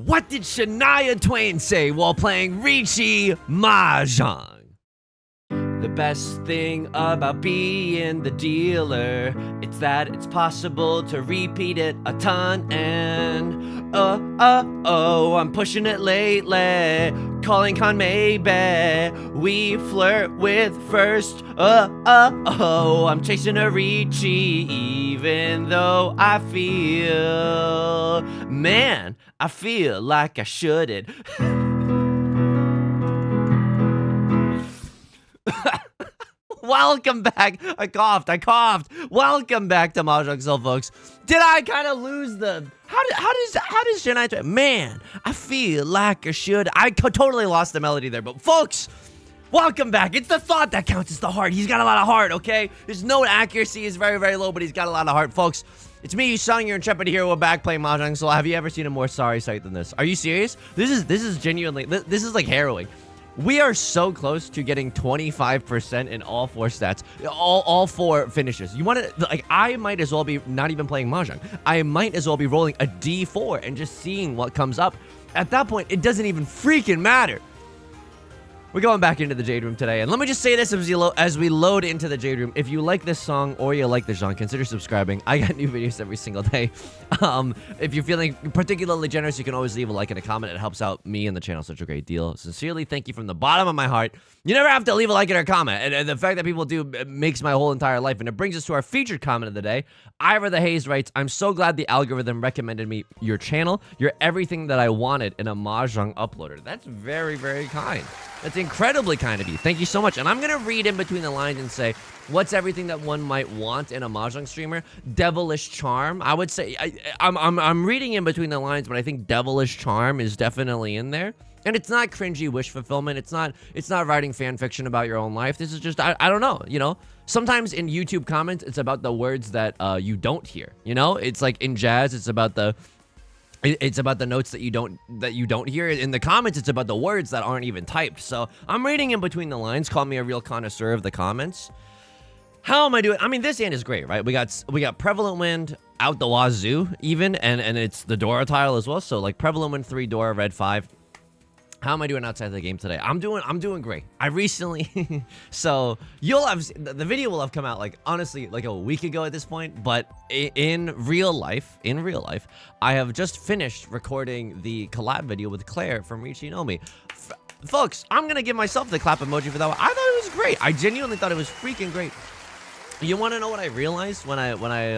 What did Shania Twain say while playing Riichi Mahjong? The best thing about being the dealer, it's that it's possible to repeat it a ton. And I'm pushing it lately, calling con maybe we flirt with first. I'm chasing a Riichi, even though I feel, man, I feel like I shouldn't. Welcome back. I coughed. Welcome back to Mahjong Soul, folks. Did I kind of lose the... How does Shania Twain... Man, I feel like I should... I totally lost the melody there, but folks, welcome back. It's the thought that counts. It's the heart. He's got a lot of heart, okay? His note accuracy is very, very low, but he's got a lot of heart, folks. It's me, Yusong, your intrepid hero, back playing Mahjong Soul. Have you ever seen a more sorry sight than this? Are you serious? This is genuinely... This is like harrowing. We are so close to getting 25% in all four stats, all four finishes. You want to, like, I might as well be not even playing Mahjong. I might as well be rolling a D4 and just seeing what comes up. At that point, it doesn't even freaking matter. We're going back into the Jade Room today, and let me just say this as we load into the Jade Room. If you like this song or you like this genre, consider subscribing. I got new videos every single day. If you're feeling particularly generous, you can always leave a like and a comment. It helps out me and the channel such a great deal. Sincerely, thank you from the bottom of my heart. You never have to leave a like and a comment, and the fact that people do makes my whole entire life. And it brings us to our featured comment of the day. Ira the Haze writes, "I'm so glad the algorithm recommended me your channel. You're everything that I wanted in a Mahjong uploader." That's very, very kind. That's incredibly kind of you. Thank you so much. And I'm going to read in between the lines and say, what's everything that one might want in a Mahjong streamer? Devilish charm. I would say, I'm reading in between the lines, but I think devilish charm is definitely in there. And it's not cringy wish fulfillment. It's not writing fan fiction about your own life. This is just, I don't know, you know? Sometimes in YouTube comments, it's about the words that you don't hear, you know? It's like in jazz, it's about the notes that you don't hear. In the comments, it's about the words that aren't even typed. So I'm reading in between the lines. Call me a real connoisseur of the comments. How am I doing? I mean, this hand is great, right? We got Prevalent Wind out the wazoo even, and it's the Dora tile as well. So like Prevalent Wind 3, Dora, Red 5. How am I doing outside the game today? I'm doing great. I recently, so the video will have come out like honestly like a week ago at this point, but in real life, I have just finished recording the collab video with Claire from Riichi no Mi. Folks, I'm gonna give myself the clap emoji for that one. I thought it was great. I genuinely thought it was freaking great. You want to know what I realized when I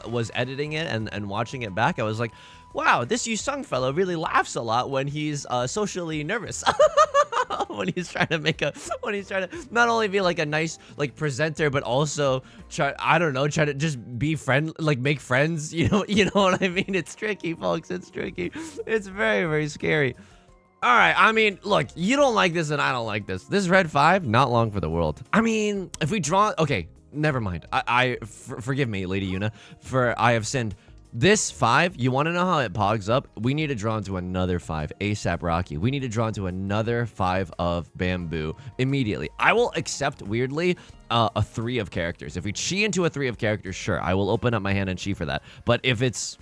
was editing it and watching it back? I was like, wow, this Yusong fellow really laughs a lot when he's socially nervous. when he's trying to not only be like a nice like presenter, but also try to just be make friends. You know what I mean? It's tricky, folks. It's tricky. It's very, very scary. All right, I mean, look, you don't like this and I don't like this. This Red 5, not long for the world. I mean, if we draw, okay, never mind. Forgive me, Lady Yuna, for I have sinned. This 5, you want to know how it pogs up? We need to draw into another 5, ASAP Rocky. We need to draw into another 5 of Bamboo immediately. I will accept, weirdly, a 3 of characters. If we chi into a 3 of characters, sure, I will open up my hand and chi for that. But if it's...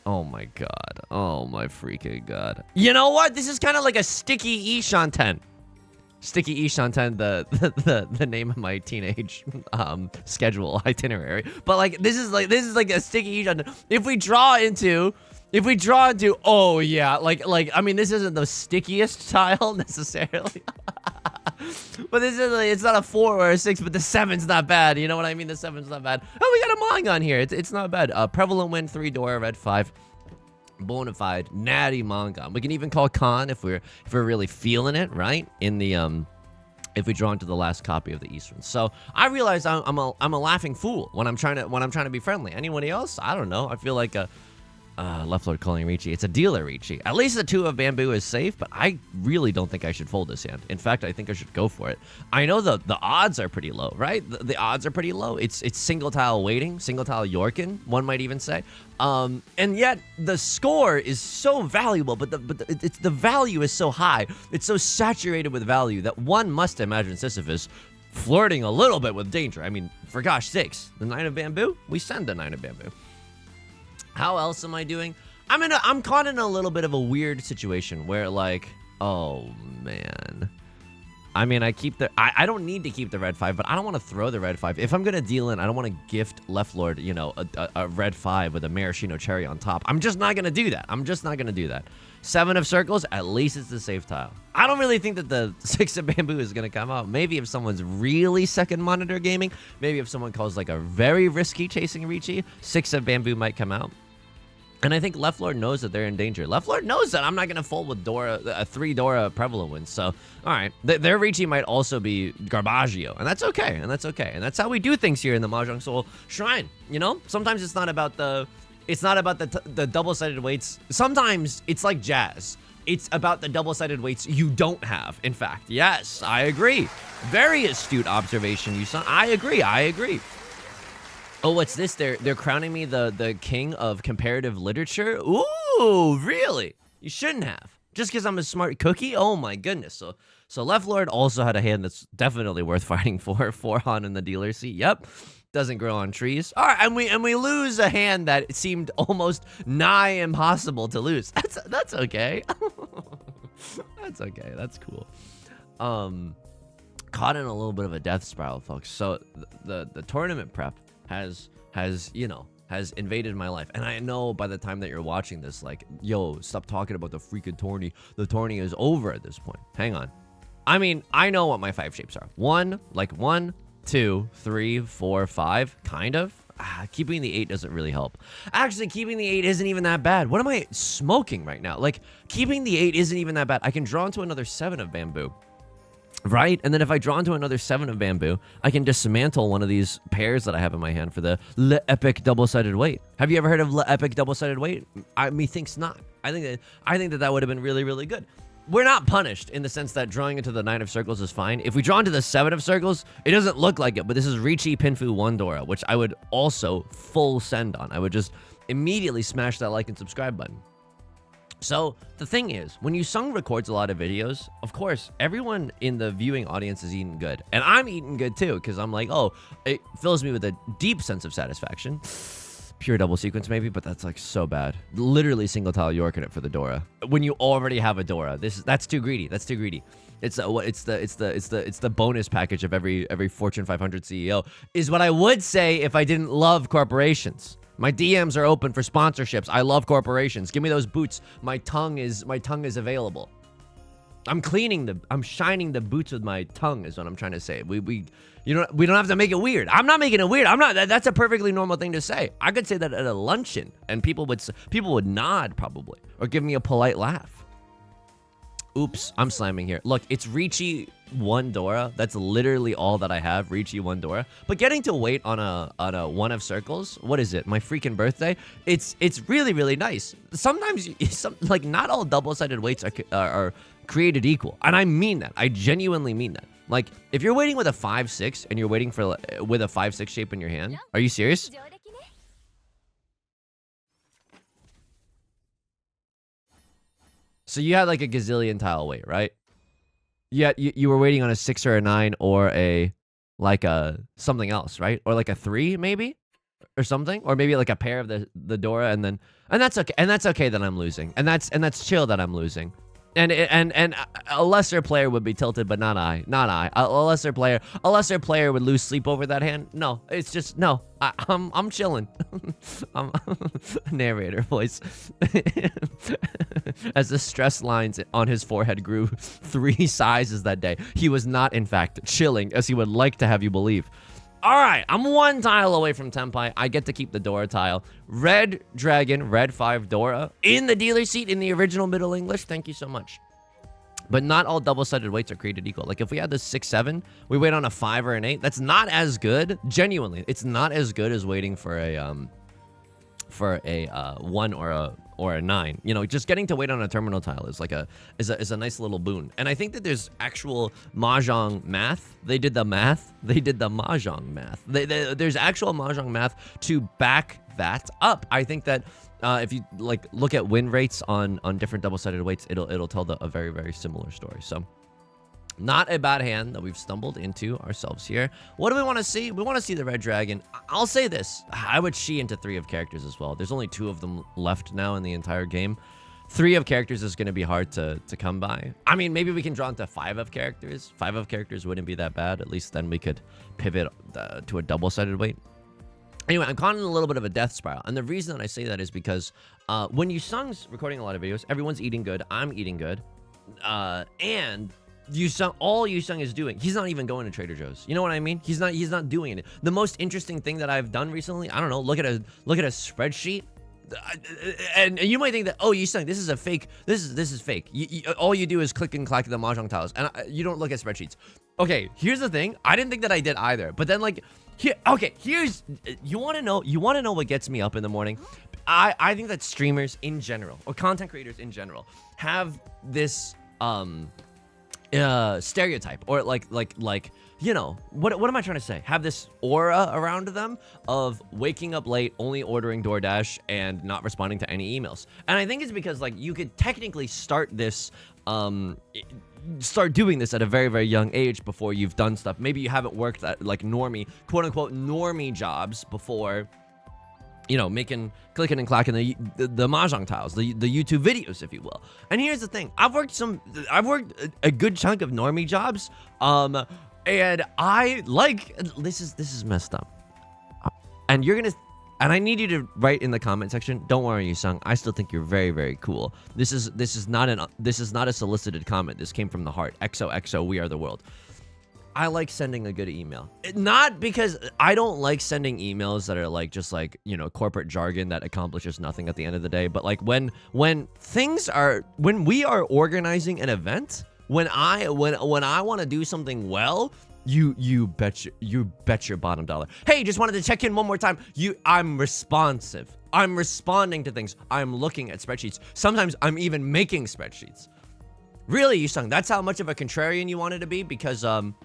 Oh my god. Oh my freaking god. You know what? This is kind of like a Sticky Ishan 10. Sticky Ishan 10, the name of my teenage schedule itinerary. But like this is like a Sticky Ishan 10. If we draw into oh yeah, like I mean this isn't the stickiest tile necessarily. But this is it's not a 4 or a 6, but the 7's not bad. You know what I mean? The 7's not bad. Oh, we got a Mong on here. It's not bad. Prevalent Wind 3, Dora, Red 5. Bonafide, natty manga. We can even call Khan if we're really feeling it, right? In the if we draw into the last copy of the Eastern. So I realize I'm a laughing fool when I'm trying to be friendly. Anybody else? I don't know. I feel like a Left Lord calling Riichi. It's a dealer Riichi. At least the 2 of Bamboo is safe, but I really don't think I should fold this hand. In fact, I think I should go for it. I know the odds are pretty low, right? The odds are pretty low. It's single tile waiting, single tile Yorkin, one might even say. And yet the score is so valuable, but the value is so high. It's so saturated with value that one must imagine Sisyphus flirting a little bit with danger. I mean, for gosh sakes, the 9 of Bamboo? We send the 9 of Bamboo. How else am I doing? I'm caught in a little bit of a weird situation where like, oh man. I mean, I don't need to keep the red 5, but I don't want to throw the red 5. If I'm going to deal in, I don't want to gift Left Lord, you know, a red 5 with a maraschino cherry on top. I'm just not going to do that. I'm just not going to do that. 7 of circles, at least it's a safe tile. I don't really think that the 6 of bamboo is going to come out. Maybe if someone's really second monitor gaming, maybe if someone calls like a very risky chasing Riichi, 6 of bamboo might come out. And I think Left Lord knows that they're in danger. Left Lord knows that I'm not going to fold with Dora, a 3 Dora prevalent wins. So, all right. Their Riichi might also be Garbaggio. And that's okay. And that's okay. And that's how we do things here in the Mahjong Soul Shrine. You know? Sometimes it's not about the double-sided weights. Sometimes it's like jazz. It's about the double-sided weights you don't have, in fact. Yes, I agree. Very astute observation, Yusong. I agree. Oh, what's this? They're crowning me the king of comparative literature? Ooh, really? You shouldn't have. Just because I'm a smart cookie? Oh my goodness. So Left Lord also had a hand that's definitely worth fighting for. 4 Han in the dealer seat. Yep. Doesn't grow on trees. All right, and we lose a hand that seemed almost nigh impossible to lose. That's okay. That's okay. That's cool. Caught in a little bit of a death spiral, folks. So the tournament prep has invaded my life. And I know by the time that you're watching this, like, yo, stop talking about the freaking tourney. The tourney is over at this point. Hang on. I mean, I know what my 5 shapes are. 1, 2, 3, 4, 5, kind of. Keeping the 8 doesn't really help. Actually, keeping the 8 isn't even that bad. What am I smoking right now? Like, keeping the 8 isn't even that bad. I can draw into another 7 of bamboo. Right? And then if I draw into another 7 of bamboo, I can dismantle one of these pairs that I have in my hand for the Le Epic double-sided weight. Have you ever heard of Le Epic double-sided weight? Methinks not. I think that would have been really, really good. We're not punished in the sense that drawing into the 9 of circles is fine. If we draw into the 7 of circles, it doesn't look like it, but this is Riichi Pinfu 1 Dora, which I would also full send on. I would just immediately smash that like and subscribe button. So the thing is, when Yusong records a lot of videos, of course, everyone in the viewing audience is eating good. And I'm eating good too, because I'm like, oh, it fills me with a deep sense of satisfaction. Pure double sequence maybe, but that's like so bad. Literally single tile York in it for the Dora. When you already have a Dora, that's too greedy. That's too greedy. It's the bonus package of every Fortune 500 CEO is what I would say if I didn't love corporations. My DMs are open for sponsorships. I love corporations. Give me those boots. My tongue is available. I'm shining the boots with my tongue is what I'm trying to say. We don't have to make it weird. I'm not making it weird. That's a perfectly normal thing to say. I could say that at a luncheon and people would nod probably or give me a polite laugh. Oops, I'm slamming here. Look, it's Riichi 1 Dora. That's literally all that I have, Riichi 1 Dora. But getting to wait on a 1 of circles, what is it? My freaking birthday? It's really, really nice. Sometimes, like, not all double-sided weights are created equal. And I mean that. I genuinely mean that. Like, if you're waiting with a 5-6 and you're waiting for with a 5-6 shape in your hand, are you serious? So you had like a gazillion tile weight, right? Yeah, you were waiting on a 6 or a 9 or a something else, right? Or like a 3 maybe, or something, or maybe like a pair of the Dora, and that's okay, and that's okay that I'm losing, and that's chill that I'm losing. And a lesser player would be tilted, but not I. A lesser player would lose sleep over that hand. No, it's just no. I'm chilling. I'm narrator voice. As the stress lines on his forehead grew 3 sizes that day, he was not, in fact, chilling as he would like to have you believe. All right, I'm 1 tile away from Tenpai. I get to keep the Dora tile. Red Dragon, red 5 Dora. In the dealer seat in the original Middle English. Thank you so much. But not all double-sided weights are created equal. Like if we had the 6-7, we wait on a 5 or an 8. That's not as good. Genuinely, it's not as good as waiting for a 1 or a 9. You know, just getting to wait on a terminal tile is like a nice little boon. And I think that there's actual mahjong math. They did the math. They did the mahjong math. There's actual mahjong math to back that up. I think that if you like look at win rates on different double-sided weights, it'll tell a very, very similar story. So Not a bad hand that we've stumbled into ourselves here. What do we want to see? We want to see the red dragon. I'll say this. I would Shi into 3 of characters as well. There's only 2 of them left now in the entire game. 3 of characters is going to be hard to come by. I mean, maybe we can draw into 5 of characters. 5 of characters wouldn't be that bad. At least then we could pivot to a double-sided weight. Anyway, I'm caught in a little bit of a death spiral. And the reason that I say that is because when Yusong's recording a lot of videos, everyone's eating good. I'm eating good. And all Yusong is doing, he's not even going to Trader Joe's. You know what I mean? He's not doing it. The most interesting thing that I've done recently, I don't know, look at a spreadsheet. And you might think that, oh, Yusong, this is a fake. This is fake. All you do is click and clack the Mahjong tiles, and you don't look at spreadsheets. Okay, here's the thing. I didn't think that I did either. But then, like, here's you want to know what gets me up in the morning. I think that streamers in general, or content creators in general, have this stereotype, or like you know, what am I trying to say? Have this aura around them of waking up late, only ordering DoorDash, and not responding to any emails. And I think it's because, like, you could technically start this, start doing this at a very, very young age before you've done stuff. Maybe you haven't worked at, like, normie, quote unquote, normie jobs before, you know, clicking and clacking the Mahjong tiles, the YouTube videos, if you will. And here's the thing. I've worked a good chunk of normie jobs, and I like, this is messed up. And I need you to write in the comment section. Don't worry, Yusong. I still think you're very, very cool. This is not a solicited comment. This came from the heart. XOXO, we are the world. I like sending a good email. Not because I don't like sending emails that are like just like, you know, corporate jargon that accomplishes nothing at the end of the day. But like when we are organizing an event, when I want to do something well, you bet your bottom dollar. Hey, just wanted to check in one more time. I'm responsive. I'm responding to things. I'm looking at spreadsheets. Sometimes I'm even making spreadsheets. Really, Yusong, that's how much of a contrarian you wanted to be? Because you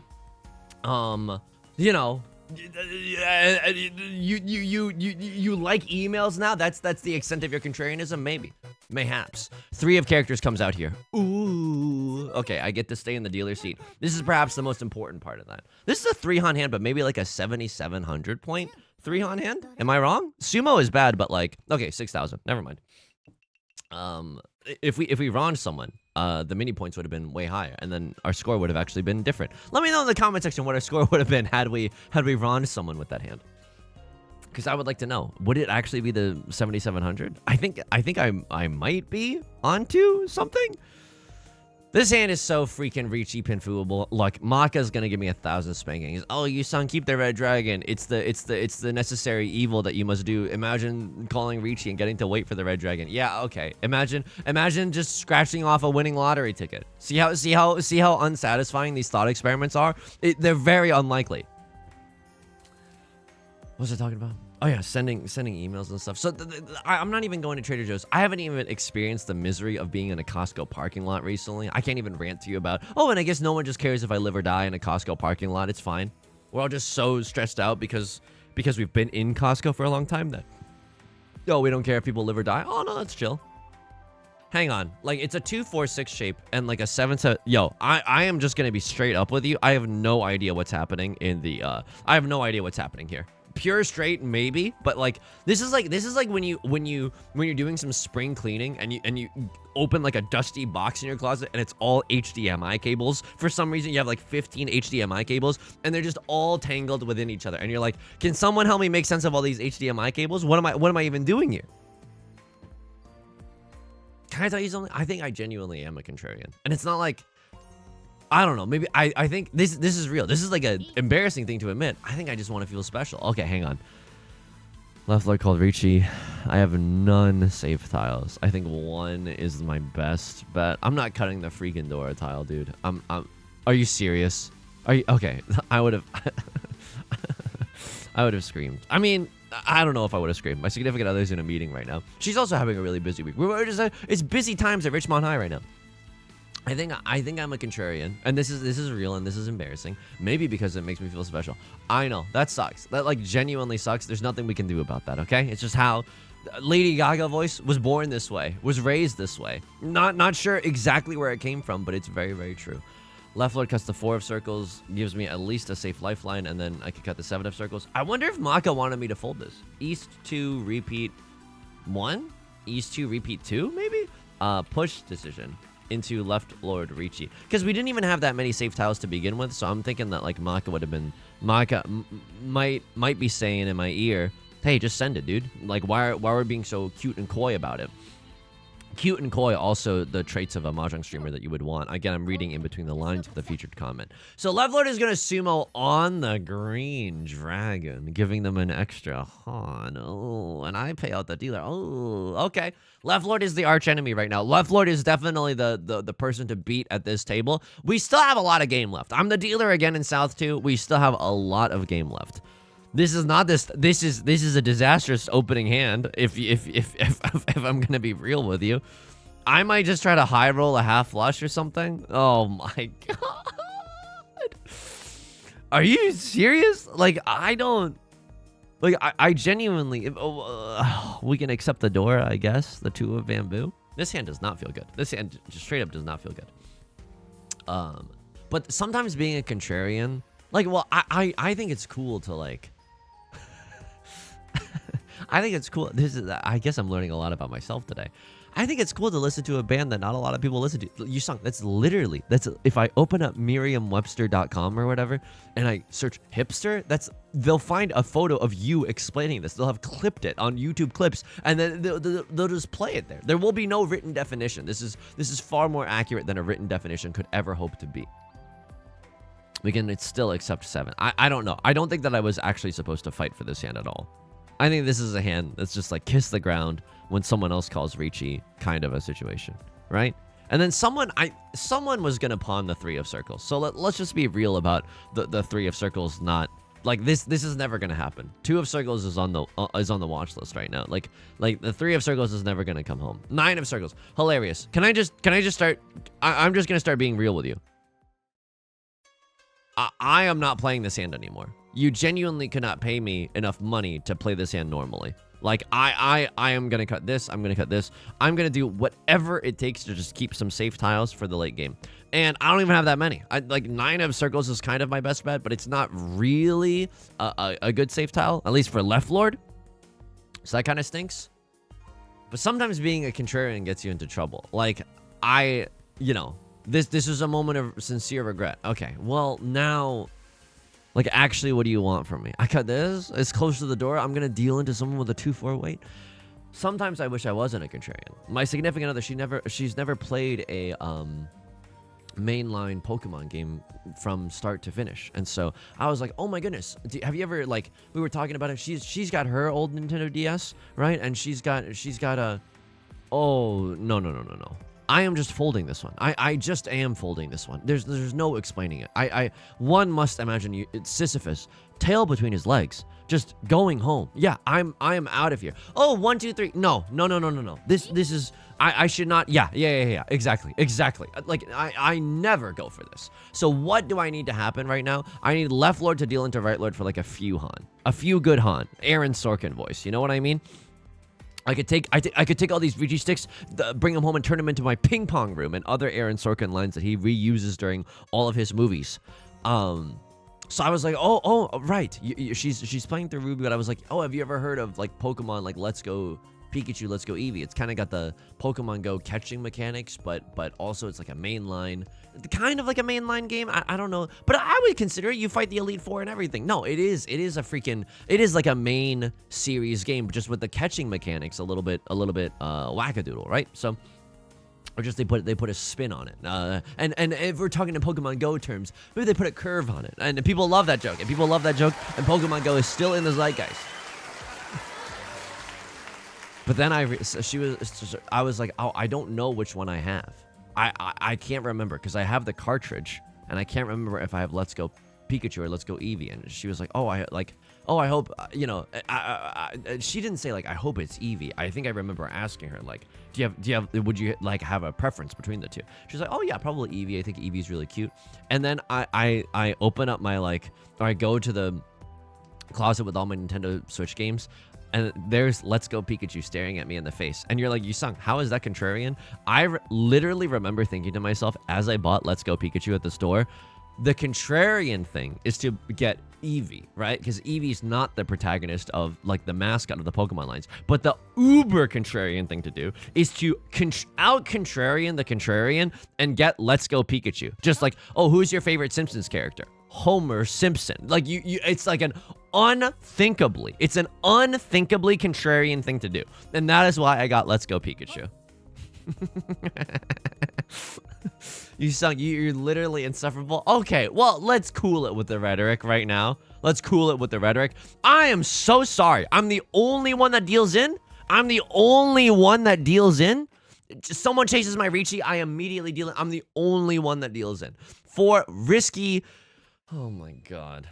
know, you like emails now? That's the extent of your contrarianism? Maybe. Mayhaps. 3 of characters comes out here. Ooh. Okay, I get to stay in the dealer seat. This is perhaps the most important part of that. This is a 3-han hand, but maybe like a 7,700 point 3-han hand? Am I wrong? Sumo is bad, but like, okay, 6,000. Never mind. If we ron someone, the mini points would have been way higher, and then our score would have actually been different. Let me know in the comment section what our score would have been had we ron someone with that hand. Because I would like to know, would it actually be the 7,700? I think I might be onto something. This hand is so freaking Riichi pinfooable. Look, Maka's gonna give me 1,000 spankings. Oh, Yusong, keep the red dragon. It's the necessary evil that you must do. Imagine calling Riichi and getting to wait for the red dragon. Yeah, okay. Imagine just scratching off a winning lottery ticket. See how unsatisfying these thought experiments are? They're very unlikely. What was I talking about? Oh yeah, sending emails and stuff. So I'm not even going to Trader Joe's. I haven't even experienced the misery of being in a Costco parking lot recently. I can't even rant to you about, oh, and I guess no one just cares if I live or die in a Costco parking lot. It's fine. We're all just so stressed out because we've been in Costco for a long time that, oh, we don't care if people live or die. Oh no, that's chill. Hang on. Like, it's a 2-4-6 shape and like a 7 to... Yo, I am just going to be straight up with you. I have no idea what's happening in the... I have no idea what's happening here. Pure straight, maybe, but like this is like when you're doing some spring cleaning and you open like a dusty box in your closet and it's all HDMI cables. For some reason, you have like 15 HDMI cables and they're just all tangled within each other. And you're like, can someone help me make sense of all these HDMI cables? What am I even doing here? Can I tell you something? I think I genuinely am a contrarian, and it's not like, I don't know. Maybe I think this is real. This is like an embarrassing thing to admit. I think I just want to feel special. Okay, hang on. Left lord called Riichi. I have none safe tiles. I think 1 is my best bet. I'm not cutting the freaking Dora tile, dude. Are you serious? Are you okay? I would have screamed. I mean, I don't know if I would have screamed. My significant other's in a meeting right now. She's also having a really busy week. It's busy times at Richmond High right now. I think I'm a contrarian, and this is real, and this is embarrassing. Maybe because it makes me feel special. I know that sucks. That like genuinely sucks. There's nothing we can do about that. Okay, it's just how Lady Gaga voice was born this way, was raised this way. Not sure exactly where it came from, but it's very, very true. Left Lord cuts the 4 of circles, gives me at least a safe lifeline, and then I could cut the 7 of circles. I wonder if Maka wanted me to fold this. East 2, repeat 1? East 2, repeat 2, maybe? Push decision into Left Lord Riichi. Because we didn't even have that many safe tiles to begin with, so I'm thinking that, like, Maka would have been... Maka might be saying in my ear, hey, just send it, dude. Like, why are we being so cute and coy about it? Cute and coy, also the traits of a Mahjong streamer that you would want. Again, I'm reading in between the lines of the featured comment. So Left Lord is going to sumo on the green dragon, giving them an extra Han. Oh, and I pay out the dealer. Oh, okay. Left Lord is the arch enemy right now. Left Lord is definitely the person to beat at this table. We still have a lot of game left. I'm the dealer again in South 2. We still have a lot of game left. This is not this. This is a disastrous opening hand. If I'm gonna be real with you, I might just try to high roll a half flush or something. Oh my god, are you serious? Like I don't. Like I genuinely. We can accept the door, I guess. The 2 of bamboo. This hand does not feel good. This hand just straight up does not feel good. But sometimes being a contrarian, like, well, I think it's cool to like. I think it's cool. I guess I'm learning a lot about myself today. I think it's cool to listen to a band that not a lot of people listen to. Yusong, that's if I open up Merriam-Webster.com or whatever and I search hipster, they'll find a photo of you explaining this. They'll have clipped it on YouTube clips and then they'll just play it there. There will be no written definition. This is far more accurate than a written definition could ever hope to be. We can still accept 7. I don't know. I don't think that I was actually supposed to fight for this hand at all. I think this is a hand that's just like kiss the ground when someone else calls Riichi kind of a situation, right? And then someone was going to pawn the 3 of circles. So let's just be real about the 3 of circles not like this is never going to happen. 2 of circles is on the watch list right now. Like the 3 of circles is never going to come home. 9 of circles. Hilarious. Can I just start I'm just going to start being real with you. I am not playing this hand anymore. You genuinely cannot pay me enough money to play this hand normally. Like, I am going to cut this. I'm going to cut this. I'm going to do whatever it takes to just keep some safe tiles for the late game. And I don't even have that many. Like, 9 of circles is kind of my best bet, but it's not really a good safe tile, at least for Left Lord. So that kind of stinks. But sometimes being a contrarian gets you into trouble. Like, this is a moment of sincere regret. Okay, well, now... Like, actually, what do you want from me? I cut this. It's close to the door. I'm going to deal into someone with a 2-4 weight. Sometimes I wish I wasn't a contrarian. My significant other, she's never played a mainline Pokemon game from start to finish. And so I was like, oh my goodness. Have you ever, like, we were talking about it. She's got her old Nintendo DS, right? And she's got a... Oh, no. I am just folding this one. I just am folding this one. There's no explaining it. One must imagine it's Sisyphus, tail between his legs, just going home. Yeah, I am out of here. Oh, 1, 2, 3. No. This is I should not. Yeah. Exactly. Like I never go for this. So what do I need to happen right now? I need Left Lord to deal into Right Lord for like a few Han, a few good Han. Aaron Sorkin voice. You know what I mean? I could take all these Riichi sticks, bring them home, and turn them into my ping pong room and other Aaron Sorkin lines that he reuses during all of his movies. So I was like, oh, right. She's playing through Ruby, but I was like, oh, have you ever heard of like Pokemon like Let's Go Pikachu, Let's Go Eevee? It's kind of got the Pokemon Go catching mechanics, but also it's like a mainline, kind of like a mainline game. I don't know, but I would consider it. You fight the Elite Four and everything. No, it is like a main series game, but just with the catching mechanics a little bit wackadoodle, right? So. Or just they put a spin on it, and if we're talking in Pokemon Go terms, maybe they put a curve on it, and people love that joke, and Pokemon Go is still in the zeitgeist. But then I was like, oh, I don't know which one I have. I can't remember because I have the cartridge, and I can't remember if I have Let's Go Pikachu or Let's Go Eevee. And she was like, I hope, she didn't say like, I hope it's Eevee. I think I remember asking her like, would you like have a preference between the two? She's like, oh yeah, probably Eevee. I think Eevee's really cute. And then I open up my I go to the closet with all my Nintendo Switch games. and there's Let's Go Pikachu staring at me in the face. And you're like, Yusong, how is that contrarian? I literally remember thinking to myself as I bought Let's Go Pikachu at the store, the contrarian thing is to get Eevee, right? Because Eevee's not the protagonist of, like, the mascot of the Pokemon lines. But the uber contrarian thing to do is to out-contrarian the contrarian and get Let's Go Pikachu. Just like, oh, who's your favorite Simpsons character? Homer Simpson. Like, it's like an unthinkably contrarian thing to do. And that is why I got Let's Go Pikachu. Yusong, you're literally insufferable. Okay, well, let's cool it with the rhetoric right now. Let's cool it with the rhetoric. I am so sorry. I'm the only one that deals in. I'm the only one that deals in. Someone chases my Riichi, I immediately deal in. I'm the only one that deals in. For risky... Oh my god.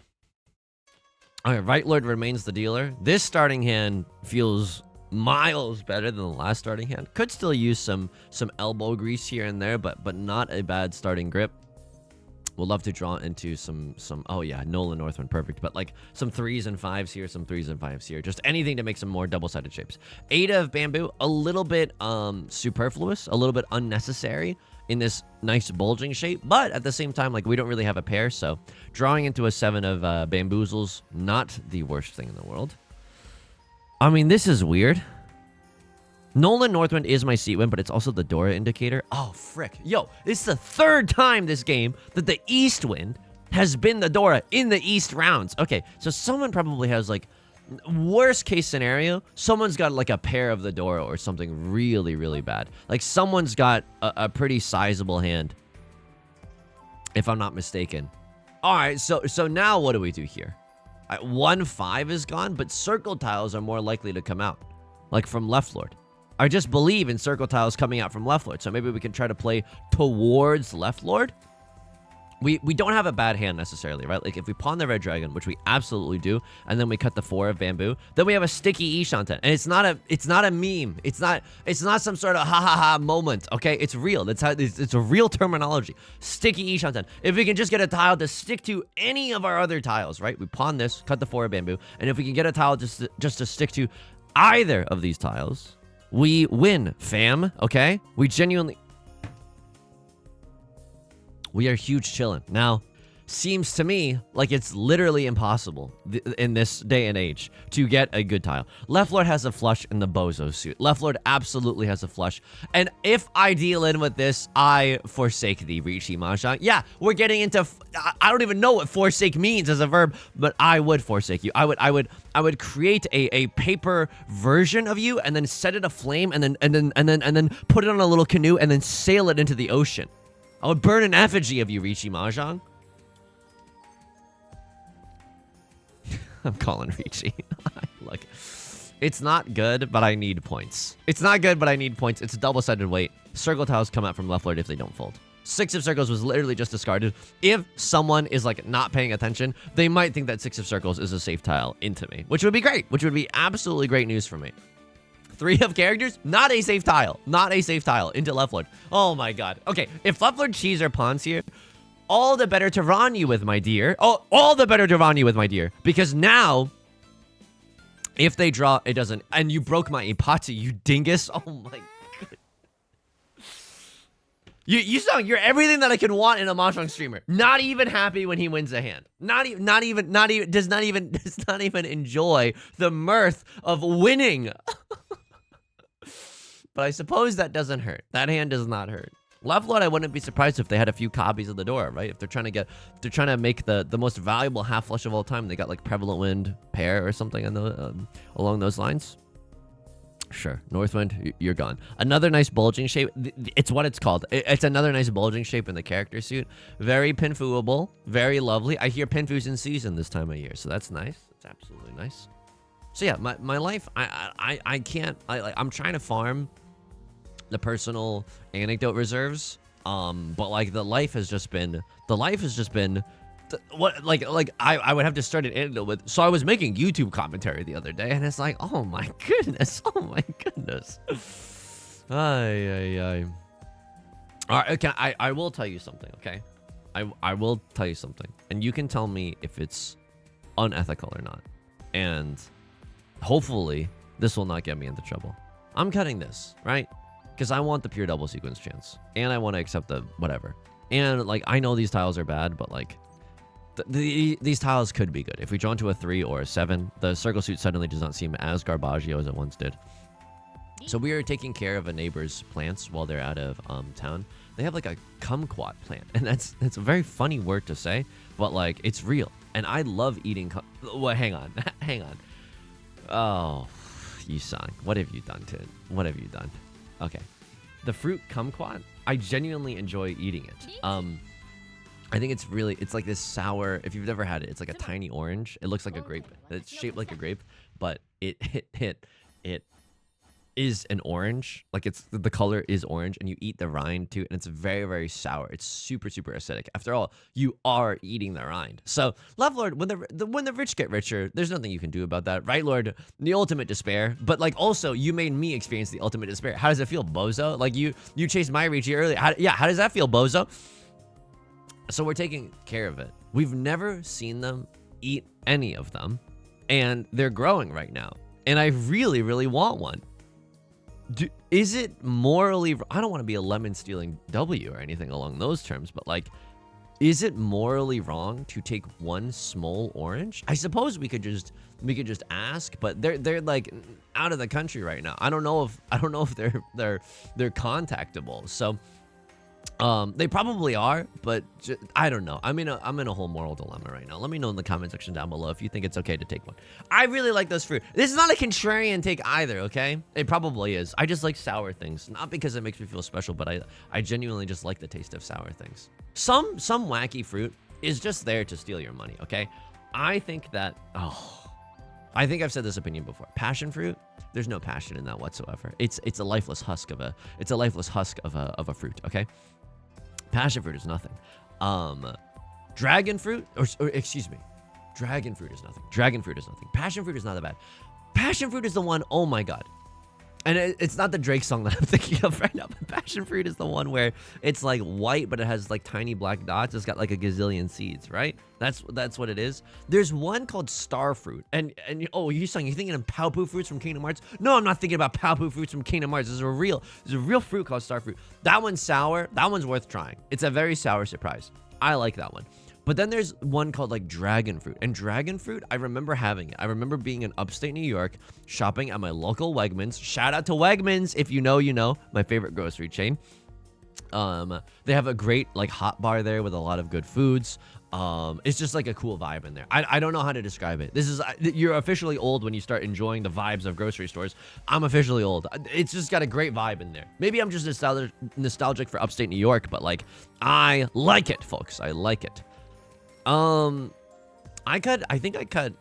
Alright, Right Lord remains the dealer. This starting hand feels miles better than the last starting hand. Could still use some elbow grease here and there, but not a bad starting grip. We'll love to draw into some oh yeah, Nolan Northwind, perfect. But like some 3s and 5s here, some 3s and 5s here. Just anything to make some more double-sided shapes. 8 of bamboo, a little bit superfluous, a little bit unnecessary in this nice bulging shape, but at the same time, like, we don't really have a pair, so drawing into a 7 of bamboozles, not the worst thing in the world. I mean, this is weird. Nolan Northwind is my seat win, but it's also the Dora indicator. Oh, frick. Yo, this is the 3rd time this game that the East Wind has been the Dora in the East rounds. Okay, so someone probably has, like, worst case scenario, someone's got, like, a pair of the Dora or something really, really bad. Like, someone's got a pretty sizable hand, if I'm not mistaken. All right, so now what do we do here? 1-5 is gone, but circle tiles are more likely to come out, like from Left Lord. I just believe in circle tiles coming out from Left Lord, so maybe we can try to play towards Left Lord. We don't have a bad hand necessarily, right? Like, if we pawn the red dragon, which we absolutely do, and then we cut the 4 of bamboo, then we have a sticky Ishanten. And it's not a meme. It's not some sort of ha ha ha moment. Okay, it's real. That's how it's a real terminology. Sticky Ishanten. If we can just get a tile to stick to any of our other tiles, right? We pawn this, cut the 4 of bamboo, and if we can get a tile just to stick to either of these tiles, we win, fam. Okay, we genuinely. We are huge chillin'. Now, seems to me like it's literally impossible in this day and age to get a good tile. Left Lord has a flush in the Bozo suit. Left Lord absolutely has a flush. And if I deal in with this, I forsake thee, Riichi Mahjong. Yeah, we're getting into... I don't even know what forsake means as a verb, but I would forsake you. I would create a paper version of you and then set it aflame and then put it on a little canoe and then sail it into the ocean. I would burn an effigy of you, Riichi Mahjong. I'm calling Riichi. Look, it's not good, but I need points. It's not good, but I need points. It's a double-sided weight. Circle tiles come out from Left Lord if they don't fold. 6 of circles was literally just discarded. If someone is, like, not paying attention, they might think that 6 of circles is a safe tile into me, which would be great, which would be absolutely great news for me. 3 of characters, not a safe tile. Not a safe tile into Left Lord. Oh my god. Okay, if Left Lord cheese or pawns here, all the better to run you with, my dear. Oh, all the better to run you with, my dear. Because now, if they draw, it doesn't. And you broke my Ipatsu, you dingus. Oh my god. You're everything that I could want in a Mahjong streamer. Not even happy when he wins a hand. Does not even enjoy the mirth of winning. But I suppose that doesn't hurt. That hand does not hurt. Left Lord, I wouldn't be surprised if they had a few copies of the Dora, right? If they're trying to make the most valuable half flush of all time, they got like Prevalent Wind pair or something on the, along those lines. Sure, Northwind, you're gone. Another nice bulging shape. It's what it's called. It's another nice bulging shape in the character suit. Very pinfooable, very lovely. I hear pinfoo's in season this time of year, so that's nice. It's absolutely nice. So yeah, my life, I can't. I'm trying to farm the personal anecdote reserves, but like the life has just been what I would have to start an anecdote with. So I was making YouTube commentary the other day, and it's like, oh my goodness. Ay. All right, okay, I will tell you something, okay? I will tell you something, and you can tell me if it's unethical or not. And hopefully, this will not get me into trouble. I'm cutting this, right? Because I want the pure double sequence chance. And I want to accept the whatever. And, like, I know these tiles are bad, but, like, these tiles could be good. If we draw into a 3 or a 7, the circle suit suddenly does not seem as garbaggio as it once did. So we are taking care of a neighbor's plants while they're out of town. They have like a kumquat plant, and that's a very funny word to say, but like it's real. And I love eating. Well, hang on, hang on. Oh, Yusong, what have you done to it? What have you done? Okay, the fruit kumquat. I genuinely enjoy eating it. I think it's like this sour. If you've never had it, it's like a tiny orange. It looks like a grape. It's shaped like a grape, but it is an orange. Like the color is orange, and you eat the rind too, and it's very, very sour. It's super, super acidic. After all, you are eating the rind. So, Love Lord, when the rich get richer, there's nothing you can do about that, right, Lord? The ultimate despair. But like, also, you made me experience the ultimate despair. How does it feel, bozo? Like you chased my Riichi earlier. How does that feel, bozo? So we're taking care of it. We've never seen them eat any of them, and they're growing right now. And I really, really want one. Is it morally... I don't want to be a lemon stealing W or anything along those terms, but like, is it morally wrong to take one small orange? I suppose we could just ask, but they're like out of the country right now. I don't know if they're contactable. So they probably are, but I don't know. I'm in a whole moral dilemma right now. Let me know in the comment section down below if you think it's okay to take one. I really like those fruit. This is not a contrarian take either, okay? It probably is. I just like sour things, not because it makes me feel special, but I genuinely just like the taste of sour things. Some wacky fruit is just there to steal your money, okay? I think that I think I've said this opinion before. Passion fruit, there's no passion in that whatsoever. It's a lifeless husk of a fruit, okay? Passion fruit is nothing. Dragon fruit, or excuse me, dragon fruit is nothing. Dragon fruit is nothing. Passion fruit is not that bad. Passion fruit is the one, oh my god. And it's not the Drake song that I'm thinking of right now, but passion fruit is the one where it's like white, but it has like tiny black dots. It's got like a gazillion seeds, right? That's what it is. There's one called star fruit. And oh, you're thinking of Paopu fruits from Kingdom Hearts? No, I'm not thinking about Paopu fruits from Kingdom Hearts. There's a real fruit called star fruit. That one's sour. That one's worth trying. It's a very sour surprise. I like that one. But then there's one called like dragon fruit. And dragon fruit, I remember having it. I remember being in upstate New York, shopping at my local Wegmans. Shout out to Wegmans. If you know, you know. My favorite grocery chain. They have a great like hot bar there with a lot of good foods. It's just like a cool vibe in there. I don't know how to describe it. You're officially old when you start enjoying the vibes of grocery stores. I'm officially old. It's just got a great vibe in there. Maybe I'm just nostalgic for upstate New York, but like, I like it, folks. I like it. I think I cut,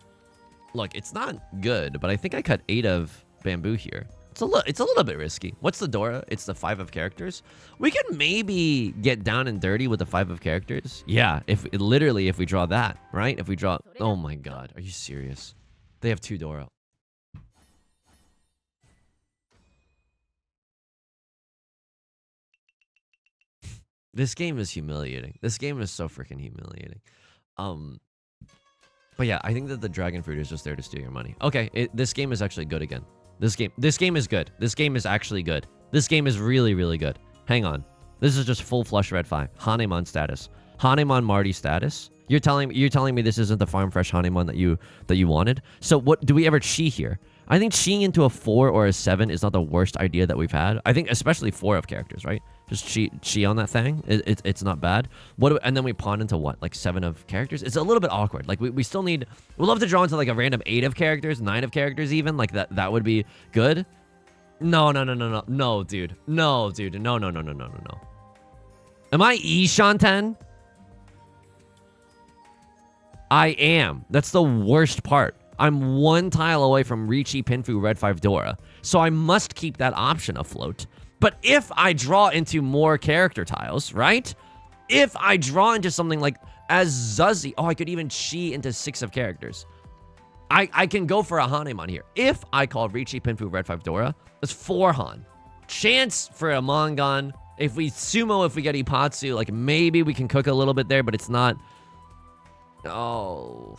look, it's not good, but I think I cut 8 of bamboo here. It's a little bit risky. What's the Dora? It's the 5 of characters. We can maybe get down and dirty with the 5 of characters. Yeah, if we draw that, right? If we draw, oh my god, are you serious? They have 2 Dora. This game is humiliating. This game is so freaking humiliating. But yeah, I think that the dragon fruit is just there to steal your money. Okay, this game is actually good again. This game is good. This game is actually good. This game is really, really good. Hang on. This is just full flush red 5. Hanemon status. Hanemon Marty status. You're telling me this isn't the farm fresh Hanemon that you wanted? So what do we ever chi here? I think chiing into a 4 or a 7 is not the worst idea that we've had. I think especially 4 of characters, right? Just chi on that thing. It's not bad. And then we pawn into what? Like 7 of characters? It's a little bit awkward. Like we still need... We'd love to draw into like a random 8 of characters, 9 of characters even. Like that would be good. No, dude. No, dude. No. Am I Shanten? I am. That's the worst part. I'm 1 tile away from Riichi Pinfu Red 5 Dora, so I must keep that option afloat. But if I draw into more character tiles, right? If I draw into something like as Zuzzy, I could even chi into 6 of characters. I can go for a Hanemon here. If I call Riichi Pinfu Red 5 Dora, that's 4 Han. Chance for a Mongon. If we get Ipatsu, like maybe we can cook a little bit there, but it's not... Oh...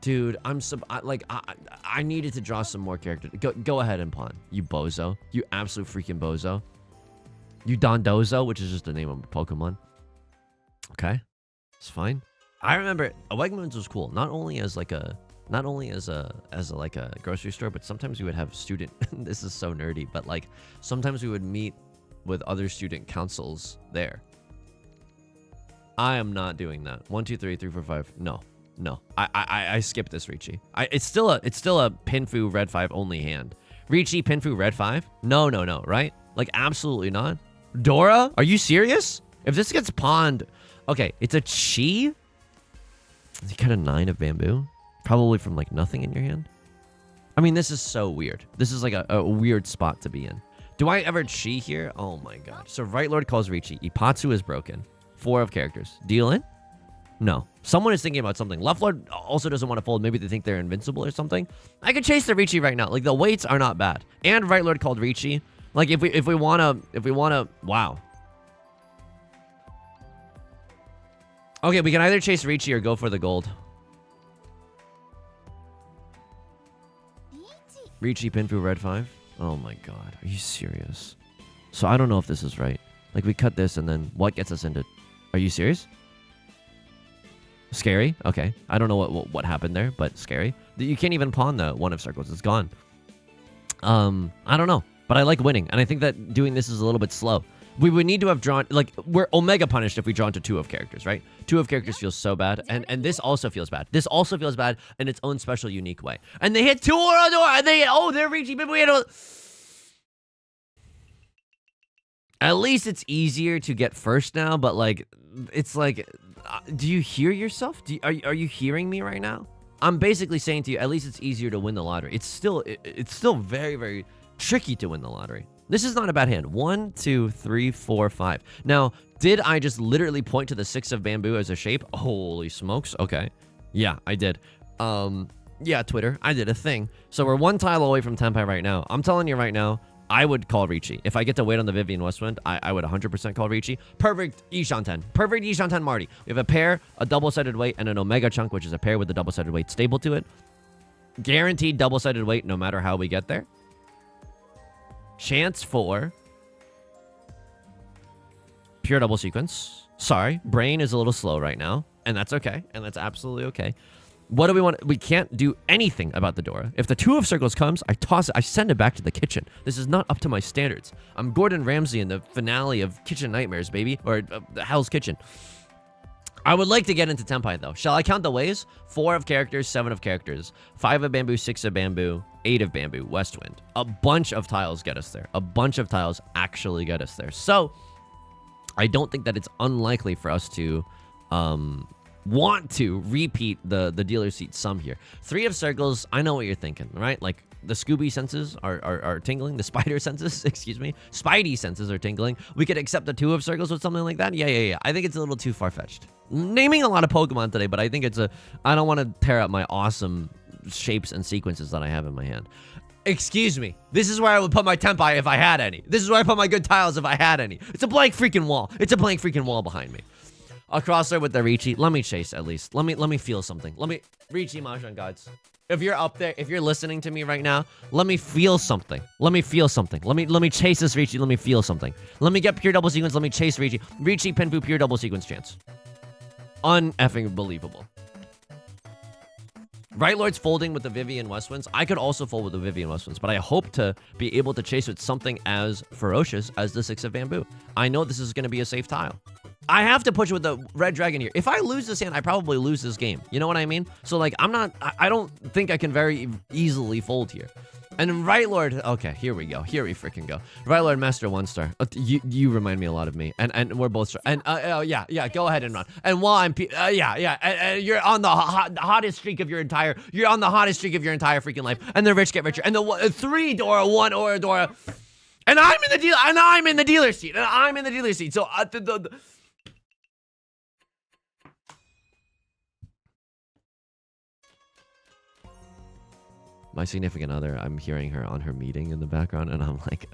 Dude, I needed to draw some more characters. Go ahead and pawn. You bozo. You absolute freaking bozo. You Dondozo, which is just the name of a Pokemon. Okay. It's fine. I remember Wegmans was cool. Not only as a grocery store, but sometimes we would have student this is so nerdy, but like sometimes we would meet with other student councils there. I am not doing that. 1, 2, 3, 3, 4, 5. No. I skipped this Riichi. It's still a Pinfu red 5 only hand. Riichi Pinfu red 5? No, right? Like absolutely not. Dora? Are you serious? If this gets pawned, okay, it's a Chi. You got a 9 of bamboo, probably from like nothing in your hand. I mean, this is so weird. This is like a weird spot to be in. Do I ever Chi here? Oh my god. So Right Lord calls Riichi. Ipatsu is broken. 4 of characters. Deal in? No. Someone is thinking about something. Left Lord also doesn't want to fold. Maybe they think they're invincible or something. I could chase the Riichi right now. Like the weights are not bad. And Right Lord called Riichi. Like if we wanna wow. Okay, we can either chase Riichi or go for the gold. Riichi Pinfu red 5. Oh my god. Are you serious? So I don't know if this is right. Like we cut this and then what gets us into... Are you serious? Scary? Okay. I don't know what happened there, but scary. You can't even pawn the 1 of circles. It's gone. I don't know. But I like winning. And I think that doing this is a little bit slow. We would need to have drawn... Like, we're Omega punished if we draw into 2 of characters, right? 2 of characters feels so bad. And this also feels bad. This also feels bad in its own special, unique way. And they hit 2 or and they... Oh, they're reaching... But we had a... At least it's easier to get first now, but like... It's like... do you hear yourself? Are you hearing me right now? I'm basically saying to you, at least it's easier to win the lottery. It's still very, very tricky to win the lottery. This is not a bad hand. 1, 2, 3, 4, 5. Now, did I just literally point to the 6 of bamboo as a shape? Holy smokes. Okay. Yeah, I did. Yeah, Twitter. I did a thing. So we're 1 tile away from Tenpai right now. I'm telling you right now, I would call Riichi. If I get to wait on the Vivian Westwind, I would 100% call Riichi. Perfect Ishanten. Perfect Ishanten Marty. We have a pair, a double-sided weight, and an Omega chunk, which is a pair with a double-sided weight stable to it. Guaranteed double-sided weight no matter how we get there. Chance for pure double sequence. Sorry, brain is a little slow right now, and that's okay, and that's absolutely okay. What do we want? We can't do anything about the Dora. If the 2 of circles comes, I toss it. I send it back to the kitchen. This is not up to my standards. I'm Gordon Ramsay in the finale of Kitchen Nightmares, baby. Or Hell's Kitchen. I would like to get into Tenpai, though. Shall I count the ways? 4 of characters, 7 of characters. 5 of bamboo, 6 of bamboo, 8 of bamboo, Westwind. A bunch of tiles get us there. A bunch of tiles actually get us there. So, I don't think that it's unlikely for us to... want to repeat the dealer seat sum here. 3 of circles, I know what you're thinking, right? Like the Scooby senses are tingling. The spider senses, excuse me, Spidey senses are tingling. We could accept the 2 of circles with something like that. Yeah. I think it's a little too far-fetched. Naming a lot of Pokemon today, but I think I don't want to tear up my awesome shapes and sequences that I have in my hand. Excuse me. This is where I would put my Tenpai if I had any. This is where I put my good tiles if I had any. It's a blank freaking wall. It's a blank freaking wall behind me. I'll cross there with the Riichi. Let me chase at least. Let me feel something. Riichi Mahjong gods. If you're up there, if you're listening to me right now, let me feel something. Let me feel something. Let me chase this Riichi. Let me feel something. Let me get pure double sequence. Let me chase Riichi. Riichi Pinfu pure double sequence chance. Uneffing believable. Right Lord's folding with the Vivian Westwinds. I could also fold with the Vivian Westwinds, but I hope to be able to chase with something as ferocious as the 6 of bamboo. I know this is going to be a safe tile. I have to push with the red dragon here. If I lose this hand, I probably lose this game. You know what I mean? So, like, I don't think I can very easily fold here. And then Right Lord, okay, here we go. Here we freaking go. Right Lord, Master 1-star. You remind me a lot of me. And we're both, and yeah, go ahead and run. And while I'm, you're on the hottest streak of your entire, freaking life. And the rich get richer. And the 3 Dora, 1 or Dora. And I'm in the dealer seat. So, my significant other, I'm hearing her on her meeting in the background, and I'm like...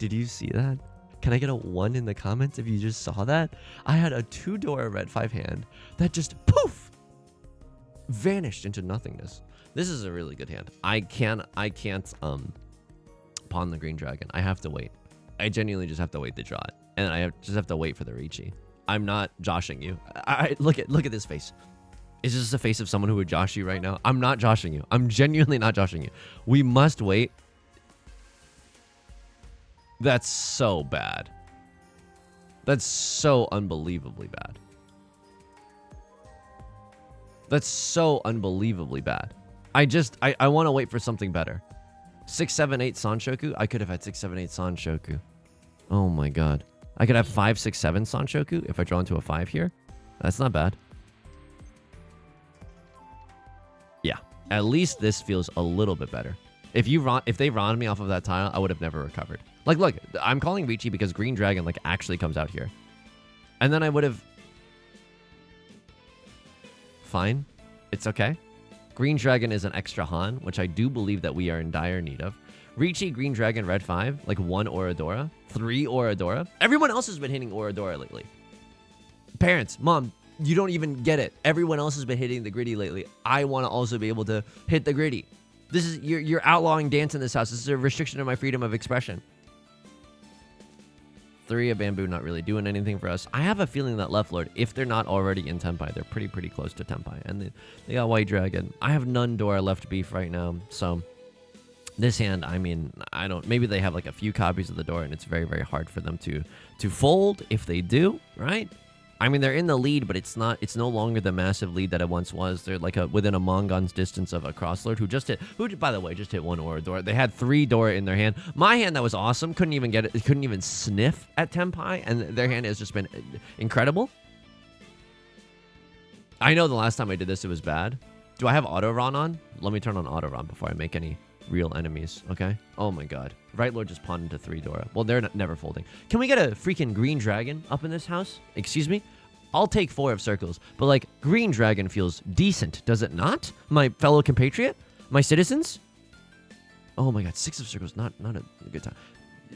Did you see that? Can I get a 1 in the comments if you just saw that? I had a 2-door red 5 hand that just poof vanished into nothingness. This is a really good hand. I can't pawn the green dragon. I have to wait. I genuinely just have to wait to draw it. And I just have to wait for the Riichi. I'm not joshing you. Look at this face. Is this the face of someone who would josh you right now? I'm not joshing you. I'm genuinely not joshing you. We must wait. That's so bad. That's so unbelievably bad. That's so unbelievably bad. I want to wait for something better. 6, 7, 8 Sanshoku. I could have had 6, 7, 8 Sanshoku. Oh my god. I could have 5, 6, 7 Sanshoku if I draw into a 5 here. That's not bad. Yeah. At least this feels a little bit better. If they ron me off of that tile, I would have never recovered. Like, look, I'm calling Riichi because Green Dragon, like, actually comes out here. And then I would have... Fine. It's okay. Green Dragon is an extra Han, which I do believe that we are in dire need of. Riichi, Green Dragon, Red 5, like 1 Oradora, 3 Oradora. Everyone else has been hitting Oradora lately. Parents, mom, you don't even get it. Everyone else has been hitting the gritty lately. I want to also be able to hit the gritty. This is you're outlawing dance in this house. This is a restriction of my freedom of expression. 3 of bamboo not really doing anything for us. I have a feeling that Left Lord, if they're not already in Tenpai, they're pretty close to Tenpai. And they got White Dragon. I have none Dora left beef right now. So this hand, I mean, I don't... Maybe they have like a few copies of the door and it's very hard for them to fold if they do, right? I mean, they're in the lead, but it's no longer the massive lead that it once was. They're like within a Mongon's distance of a Crosslord who by the way, just hit 1 Oradora. They had 3 Dora in their hand. My hand that was awesome, couldn't even get it, couldn't even sniff at Tenpai, and their hand has just been incredible. I know the last time I did this, it was bad. Do I have Auto-Ron on? Let me turn on Auto-Ron before I make any real enemies, okay? Oh my god. Right Lord just pawned into 3 Dora. Well, they're never folding. Can we get a freaking Green Dragon up in this house? Excuse me? I'll take 4 of circles, but like, Green Dragon feels decent, does it not? My fellow compatriot? My citizens? Oh my god, 6 of circles, not a good time.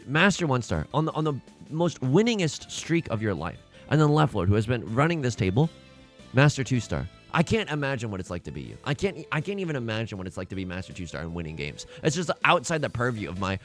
Master 1 star, on the most winningest streak of your life. And then Left Lord, who has been running this table, Master 2 star. I can't imagine what it's like to be you. I can't even imagine what it's like to be Master 2 star and winning games. It's just outside the purview of my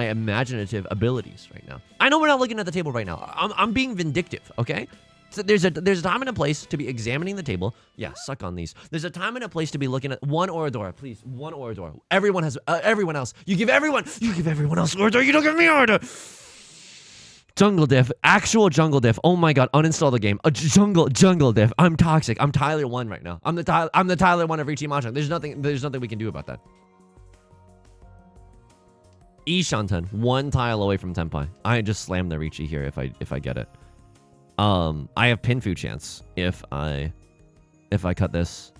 imaginative abilities right now. I know we're not looking at the table right now. I'm being vindictive, okay? So there's a time and a place to be examining the table. Yeah, suck on these. There's a time and a place to be looking at 1 Oradora, please. 1 Oradora. Everyone has everyone else. You give everyone else Oradora. You don't give me Oradora. Jungle diff, actual jungle diff. Oh my god, uninstall the game. A jungle diff. I'm toxic. I'm Tyler 1 right now. I'm the Tyler 1 of Riichi Mahjong. There's nothing we can do about that. Ishanten, 1 tile away from Tenpai. I just slammed the Riichi here if I get it. I have Pinfu chance if I cut this.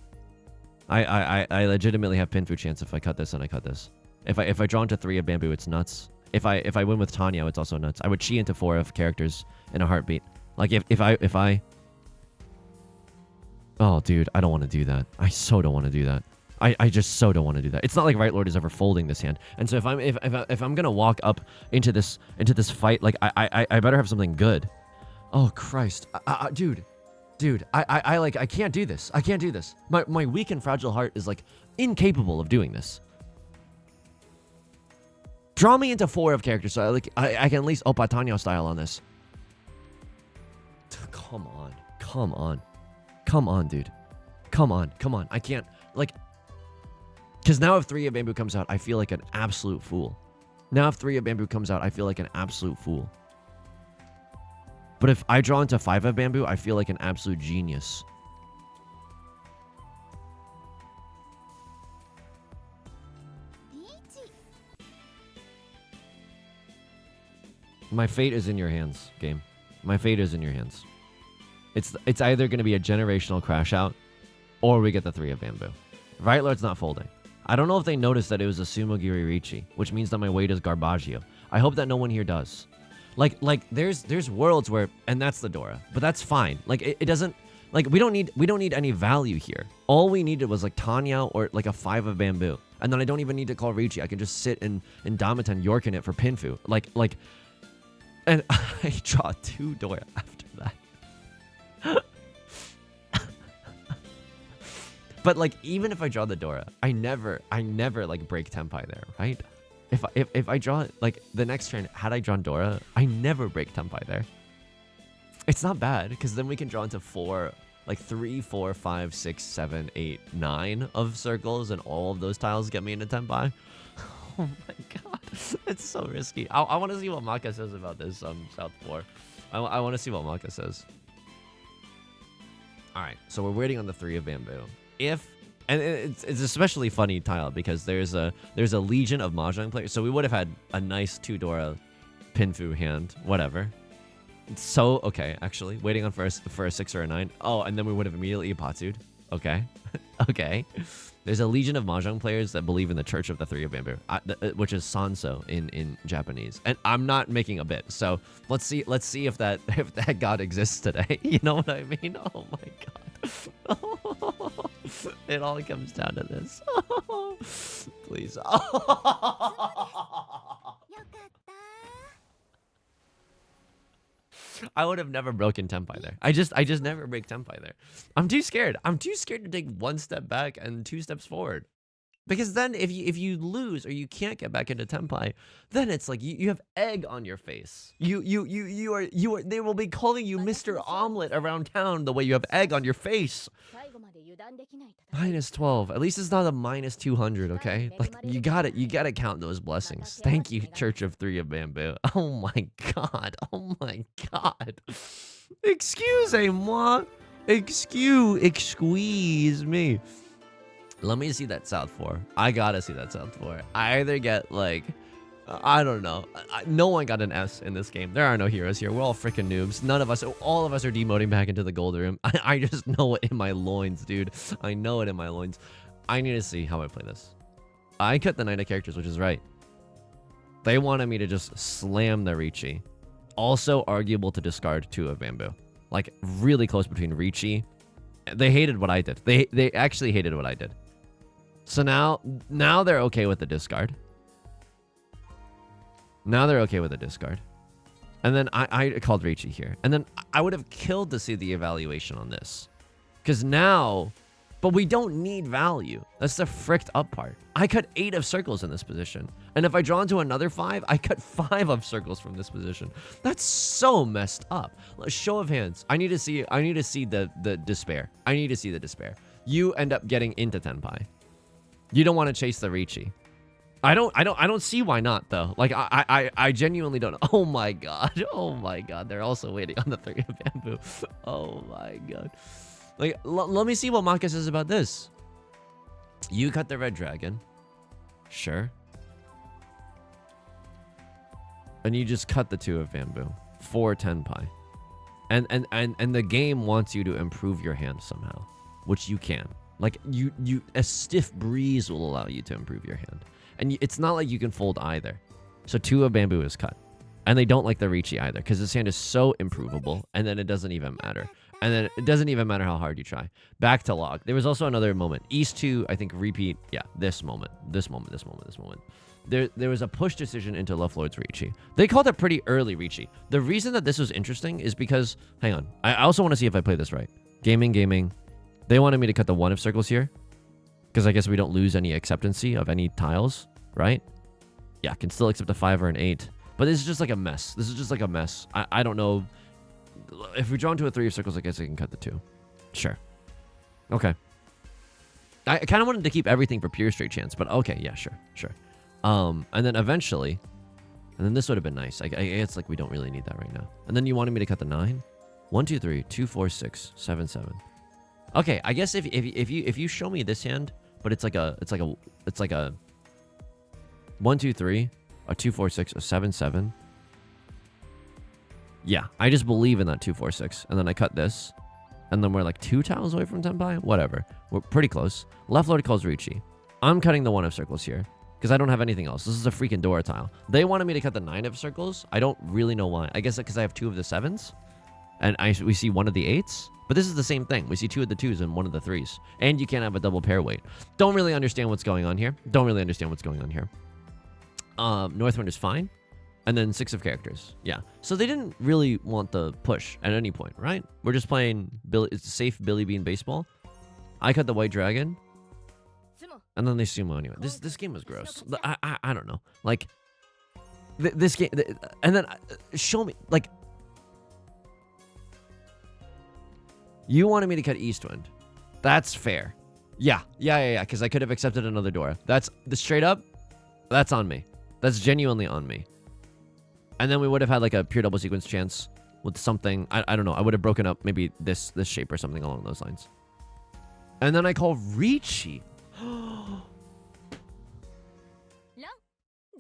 I legitimately have Pinfu chance if I cut this and I cut this. If I draw into 3 of bamboo, it's nuts. If I win with Tanya, it's also nuts. I would chi into 4 of characters in a heartbeat. Like if I Oh dude, I don't want to do that. I so don't want to do that. I just so don't want to do that. It's not like Right Lord is ever folding this hand. And so if I'm gonna walk up into this fight, like I better have something good. Oh Christ, dude, I can't do this. I can't do this. My weak and fragile heart is like incapable of doing this. Draw me into 4 of characters so I can at least Opatanyo style on this. Come on, dude. Come on. I can't, like, because now if 3 of bamboo comes out, I feel like an absolute fool. Now if 3 of bamboo comes out, I feel like an absolute fool. But if I draw into 5 of bamboo, I feel like an absolute genius. My fate is in your hands, game. My fate is in your hands. It's either going to be a generational crash out, or we get the 3 of bamboo. Right Lord's not folding. I don't know if they noticed that it was a Sumogiri Riichi, which means that my weight is Garbaggio. I hope that no one here does. Like there's worlds where, and that's the Dora, but that's fine. Like it doesn't, like we don't need any value here. All we needed was like Tanya or like a 5 of bamboo. And then I don't even need to call Riichi. I can just sit in Damaten Yorkin it for Pinfu. Like, and I draw 2 Dora after that. But like, even if I draw the Dora, I never like break Tenpai there, right? If I draw it, like the next turn, had I drawn Dora, I never break Tenpai there. It's not bad, because then we can draw into 3, 4, 5, 6, 7, 8, 9 of circles, and all of those tiles get me into Tenpai. Oh my god, it's so risky. I want to see what Maka says about this South 4. I want to see what Maka says. All right, so we're waiting on the 3 of bamboo. And it's especially funny tile because there's a legion of Mahjong players, so we would have had a nice 2 Dora Pinfu hand, whatever. So okay, actually waiting on for a 6 or a 9. Oh, and then we would have immediately Ipatsu'd. Okay, okay. There's a legion of Mahjong players that believe in the Church of the 3 of Bamboo, which is Sanso in Japanese, and I'm not making a bit. So let's see if that god exists today. You know what I mean? Oh my god. It all comes down to this. Please. I would have never broken Tenpai there. I just never break Tenpai there. I'm too scared. I'm too scared to take 1 step back and 2 steps forward. Because then if you lose or you can't get back into Tenpai, then it's like you have egg on your face. You are they will be calling you Mr. Omelet around town the way you have egg on your face. -12. At least it's not a -200, okay? Like you gotta count those blessings. Thank you, Church of 3 of Bamboo. Oh my god. Oh my god. Excusez-moi. Excuse me. Let me see that South 4. I gotta see that South 4. I either get like, I don't know. No one got an S in this game. There are no heroes here. We're all freaking noobs. None of us, all of us are demoting back into the gold room. I just know it in my loins, dude. I know it in my loins. I need to see how I play this. I cut the Knight of Characters, which is right. They wanted me to just slam the Riichi. Also arguable to discard 2 of Bamboo. Like really close between Riichi. They hated what I did. They actually hated what I did. So now they're okay with the discard. Now they're okay with the discard. And then I called Riichi here. And then I would have killed to see the evaluation on this. Because now, but we don't need value. That's the fricked up part. I cut 8 of circles in this position. And if I draw into another 5, I cut 5 of circles from this position. That's so messed up. Show of hands. I need to see the despair. I need to see the despair. You end up getting into Tenpai. You don't want to chase the Riichi. I don't see why not though. Like I genuinely don't. Oh my god. Oh my god. They're also waiting on the 3 of Bamboo. Oh my god. Like let me see what Maka says about this. You cut the red dragon. Sure. And you just cut the 2 of Bamboo for Tenpai. And the game wants you to improve your hand somehow, which you can. Like a stiff breeze will allow you to improve your hand. And it's not like you can fold either. So 2 of Bamboo is cut. And they don't like the Riichi either because this hand is so improvable and then it doesn't even matter. And then it doesn't even matter how hard you try. Back to log. There was also another moment. East 2, I think, repeat. Yeah, this moment. There was a push decision into left Lord's Riichi. They called it pretty early Riichi. The reason that this was interesting is because, hang on. I also want to see if I play this right. Gaming. They wanted me to cut the 1 of circles here. Because I guess we don't lose any acceptancy of any tiles, right? Yeah, can still accept a 5 or an 8. But this is just like a mess. I don't know. If we draw into a 3 of circles, I guess I can cut the 2. Sure. Okay. I kind of wanted to keep everything for pure straight chance, but okay, yeah, sure. And then eventually, and then this would have been nice. It's like we don't really need that right now. And then you wanted me to cut the 9? 1, 2, 3, 2, 4, 6, 7, 7. Okay, I guess if you show me this hand, but it's like a 1, 2, 3, a 2, 4, 6, a 7, 7. Yeah, I just believe in that 2, 4, 6. And then I cut this. And then we're like 2 tiles away from Tenpai? Whatever. We're pretty close. Left Lord calls Riichi. I'm cutting the 1 of circles here. Because I don't have anything else. This is a freaking Dora tile. They wanted me to cut the 9 of circles. I don't really know why. I guess because I have 2 of the 7s. and we see one of the 8s. But this is the same thing. We see 2 of the 2s and 1 of the 3s. And you can't have a double pair weight. Don't really understand what's going on here. Northwind is fine. And then 6 of characters. Yeah. So they didn't really want the push at any point, right? We're just playing it's safe Billy Bean baseball. I cut the white dragon. And then they sumo anyway. This game was gross. I don't know. Like, this game... and then show me... Like... You wanted me to cut Eastwind. That's fair. Yeah. Because I could have accepted another Dora. That's straight up. That's on me. That's genuinely on me. And then we would have had like a pure double sequence chance with something. I don't know. I would have broken up maybe this shape or something along those lines. And then I call Riichi.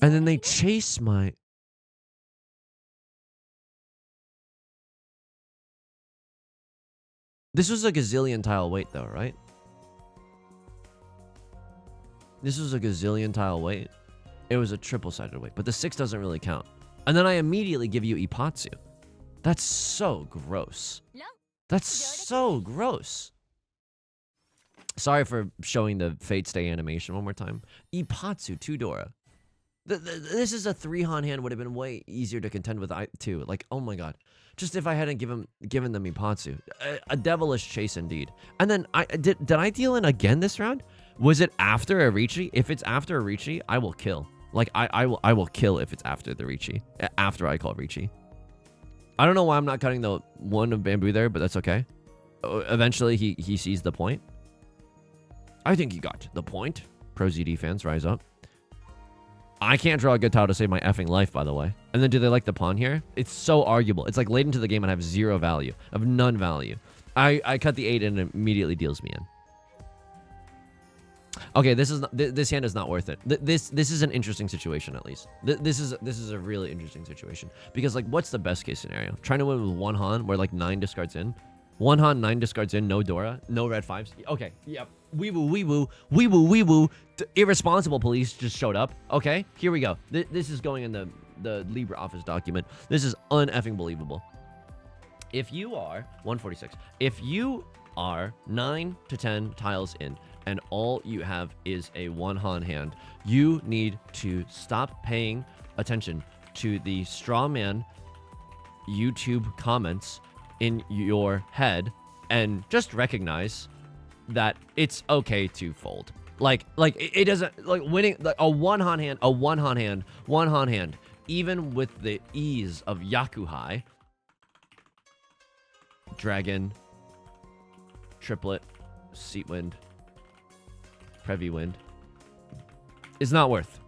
And then they chase my... This was a gazillion tile weight though, right? This was a gazillion tile weight. It was a triple-sided weight, but the 6 doesn't really count. And then I immediately give you Ipatsu. That's so gross. That's so gross. Sorry for showing the Fate Stay animation one more time. Ipatsu, 2 Dora. This is a 3-Han hand, would have been way easier to contend with too. Like, oh my god. Just if I hadn't given them Ipatsu. A devilish chase indeed. And then, did I deal in again this round? Was it after a Riichi? If it's after a Riichi, I will kill. Like, I will kill if it's after the Riichi. After I call Riichi. I don't know why I'm not cutting the 1 of bamboo there, but that's okay. Eventually, he sees the point. I think he got the point. Pro ZD fans, rise up. I can't draw a good tile to save my effing life, by the way. And then do they like the pawn here? It's so arguable. It's like late into the game and I have 0 value. I have none value. I cut the 8 and it immediately deals me in. Okay, this hand is not worth it. This is an interesting situation, at least. This is a really interesting situation. Because, like, what's the best case scenario? Trying to win with 1 Han, where, like, 9 discards in. 1 Han, 9 discards in, no Dora, no red 5s. Okay, yep. Wee woo. Irresponsible police just showed up. Okay, here we go. This is going in the LibreOffice document. This is un-effing believable. If you are 146, if you are 9 to 10 tiles in, and all you have is a 1 Han hand, you need to stop paying attention to the straw man YouTube comments in your head and just recognize that it's okay to fold. Like it doesn't, like, winning like a 1 Han hand, even with the ease of Yakuhai, Dragon, Triplet, Seat Wind, Previ Wind, is not worth.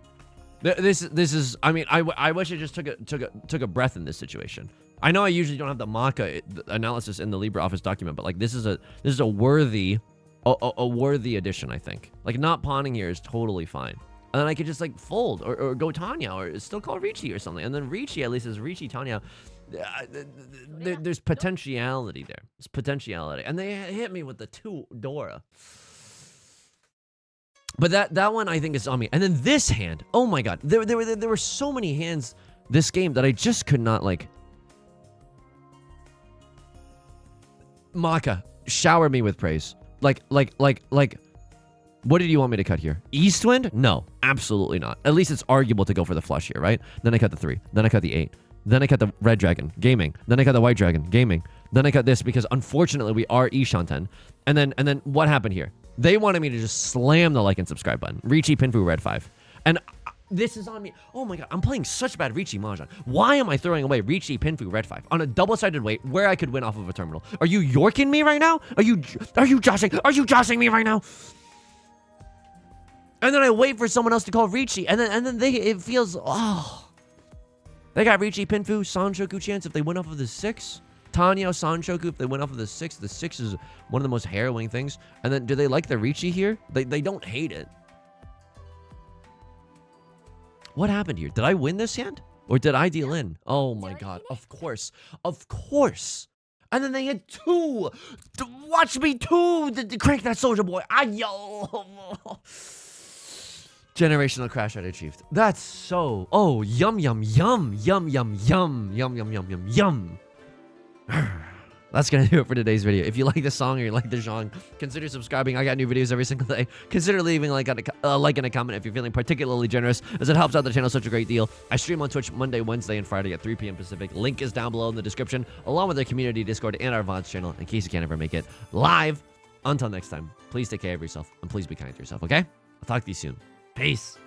This is, I mean, I wish I just took a breath in this situation. I know I usually don't have the Maka analysis in the LibreOffice document, but like this is a worthy addition, I think. Like, not pawning here is totally fine. And then I could just like fold or go Tanya, or still call Riichi or something. And then Riichi at least is Riichi Tanya. There's potentiality there. There's potentiality. And they hit me with the 2 Dora. But that one I think is on me. And then this hand, oh my god, there were so many hands this game that I just could not like. Maka, shower me with praise. Like, what did you want me to cut here? Eastwind? No, absolutely not. At least it's arguable to go for the flush here, right? Then I cut the 3. Then I cut the 8. Then I cut the red dragon, gaming. Then I cut the white dragon, gaming. Then I cut this because unfortunately we are Ishanten. And then what happened here? They wanted me to just slam the like and subscribe button. Riichi Pinfu red 5. And this is on me. Oh my god, I'm playing such bad Riichi Mahjong. Why am I throwing away Riichi Pinfu red 5 on a double-sided weight where I could win off of a terminal? Are you yorking me right now? Are you joshing me right now? And then I wait for someone else to call Riichi, and then it feels, oh. They got Riichi Pinfu Sanshoku chance if they win off of the 6. Tanya Sanshoku if they win off of the 6. The 6 is one of the most harrowing things. And then do they like the Riichi here? They don't hate it. What happened here? Did I win this hand? Or did I deal in? Oh my god. Of course. Of course. And then they had 2. Watch me 2. Crank that soldier boy. Yo. Generational crash out achieved. That's so... Oh, yum, yum, yum. Yum, yum, yum. Yum, yum, yum, yum, yum. That's going to do it for today's video. If you like this song or you like this genre, consider subscribing. I got new videos every single day. Consider leaving a like and a comment if you're feeling particularly generous, as it helps out the channel such a great deal. I stream on Twitch Monday, Wednesday, and Friday at 3 p.m. Pacific. Link is down below in the description, along with our community Discord and our VODs channel, in case you can't ever make it live. Until next time, please take care of yourself, and please be kind to yourself, okay? I'll talk to you soon. Peace.